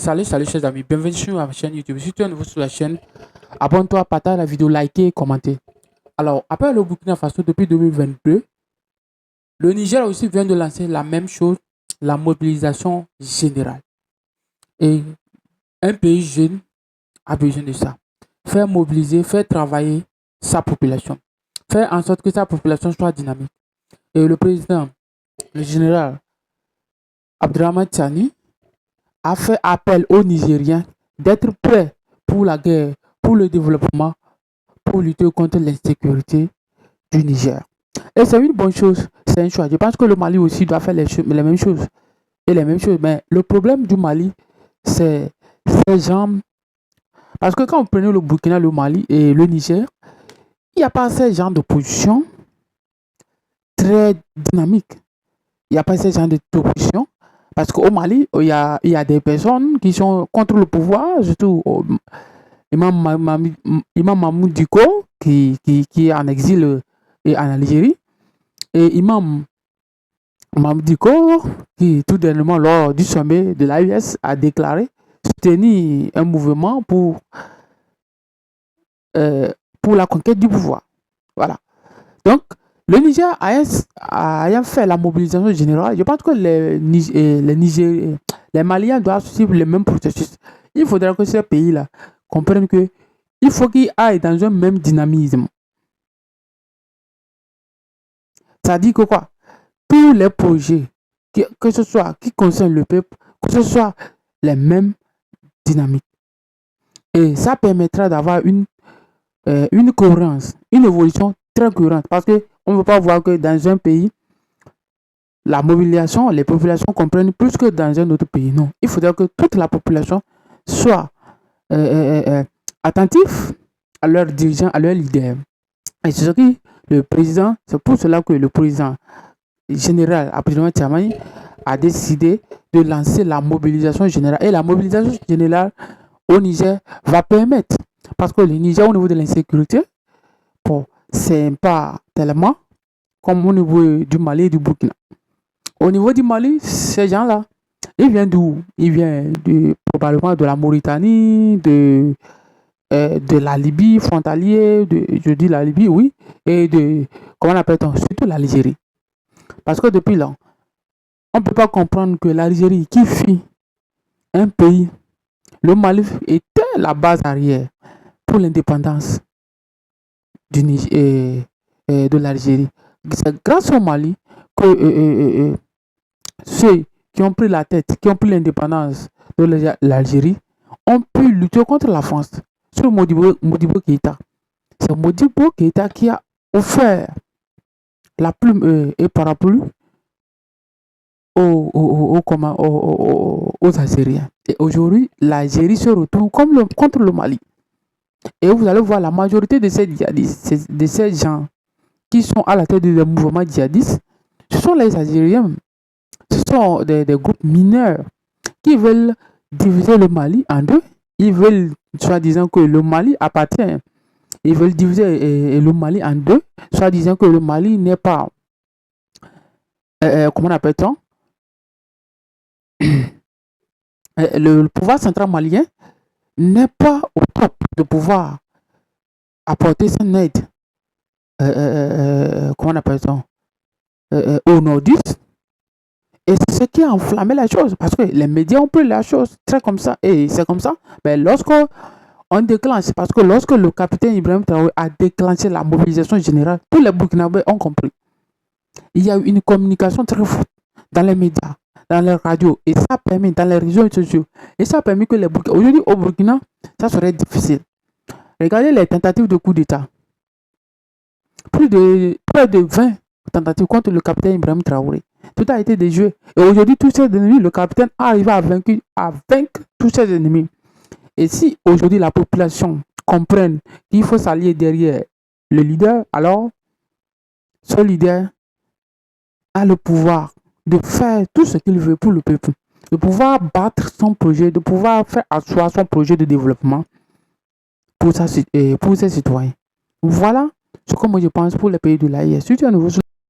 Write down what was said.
Salut chers amis, bienvenue sur ma chaîne YouTube. Si tu es nouveau sur la chaîne, abonne-toi, partage la vidéo, likez et commentez. Alors, après le Burkina Faso depuis 2022, le Niger aussi vient de lancer la même chose, la mobilisation générale. Et un pays jeune a besoin de ça. Faire mobiliser, faire travailler sa population. Faire en sorte que sa population soit dynamique. Et le président, le général Abdrahmane Tiani, a fait appel aux Nigériens d'être prêts pour la guerre, pour le développement, pour lutter contre l'insécurité du Niger. Et c'est une bonne chose, c'est un choix. Je pense que le Mali aussi doit faire les mêmes choses. Et les mêmes choses. Mais le problème du Mali, c'est ces gens. Parce que quand on prenait le Burkina, le Mali et le Niger, il n'y a pas ces gens d'opposition très dynamiques. Il n'y a pas ces gens d'opposition. Parce qu'au Mali, il y a des personnes qui sont contre le pouvoir, surtout Imam Mahmoud Dicko, qui est en exil et en Algérie. Et Imam Mahmoud Dicko, qui tout dernièrement, lors du sommet de l'AES, a déclaré soutenir un mouvement pour la conquête du pouvoir. Voilà. Donc, le Niger ayant fait la mobilisation générale, je pense que les Maliens doivent suivre le même processus. Il faudra que ces pays-là comprennent que il faut qu'ils aillent dans un même dynamisme. Ça dit que quoi? Tous les projets, que ce soit qui concernent le peuple, que ce soit les mêmes dynamiques. Et ça permettra d'avoir une cohérence, une évolution très cohérente. Parce que on ne veut pas voir que dans un pays, la mobilisation, les populations comprennent plus que dans un autre pays. Non, il faudrait que toute la population soit attentive à leurs dirigeants, à leurs leaders. Et c'est ce qui le président, c'est pour cela que le président général Abdrahmane Tiani a décidé de lancer la mobilisation générale. Et la mobilisation générale au Niger va permettre, parce que le Niger au niveau de l'insécurité, bon, c'est pas tellement comme au niveau du Mali et du Burkina. Au niveau du Mali, ces gens-là, ils viennent d'où? Ils viennent probablement de la Mauritanie, de la Libye frontalier, je dis la Libye, oui, et comment on appelle-t-on? Surtout l'Algérie. Parce que depuis là, on ne peut pas comprendre que l'Algérie, qui fut un pays, le Mali était la base arrière pour l'indépendance de l'Algérie. C'est grâce au Mali que ceux qui ont pris la tête, qui ont pris l'indépendance de l'Algérie, ont pu lutter contre la France. Sur Modibo Keïta. C'est Modibo Keïta qui a offert la plume et parapluie aux Algériens. Et aujourd'hui, l'Algérie se retrouve contre le Mali. Et vous allez voir la majorité de ces djihadistes, de ces gens qui sont à la tête des mouvements djihadistes, ce sont les Algériens. Ce sont des groupes mineurs qui veulent diviser le Mali en deux. Ils veulent, soi-disant que le Mali appartient. Ils veulent diviser le Mali en deux, soi-disant que le Mali n'est pas, comment on appelle-t-on, le pouvoir central malien n'est pas au top de pouvoir apporter son aide, comment on appelle-t-on, au nordiste. Et c'est ce qui a enflammé la chose, parce que les médias ont pris la chose très comme ça, et c'est comme ça. Mais lorsqu'on déclenche, parce que lorsque le capitaine Ibrahim Traoré a déclenché la mobilisation générale, tous les Burkinabés ont compris. Il y a eu une communication très forte dans les médias, dans les radios, et ça a permis, dans les réseaux sociaux, et ça a permis que les Burkinabés, aujourd'hui au Burkina, ça serait difficile. Regardez les tentatives de coup d'État. Près de 20 tentatives contre le capitaine Ibrahim Traoré. Tout a été déjoué. Et aujourd'hui, tous ses ennemis, le capitaine arrive à vaincre tous ses ennemis. Et si aujourd'hui la population comprenne qu'il faut s'allier derrière le leader, alors ce leader a le pouvoir de faire tout ce qu'il veut pour le peuple, de pouvoir battre son projet, de pouvoir faire asseoir son projet de développement pour ses citoyens. Voilà ce que moi je pense pour les pays de l'AES. Si tu es nouveau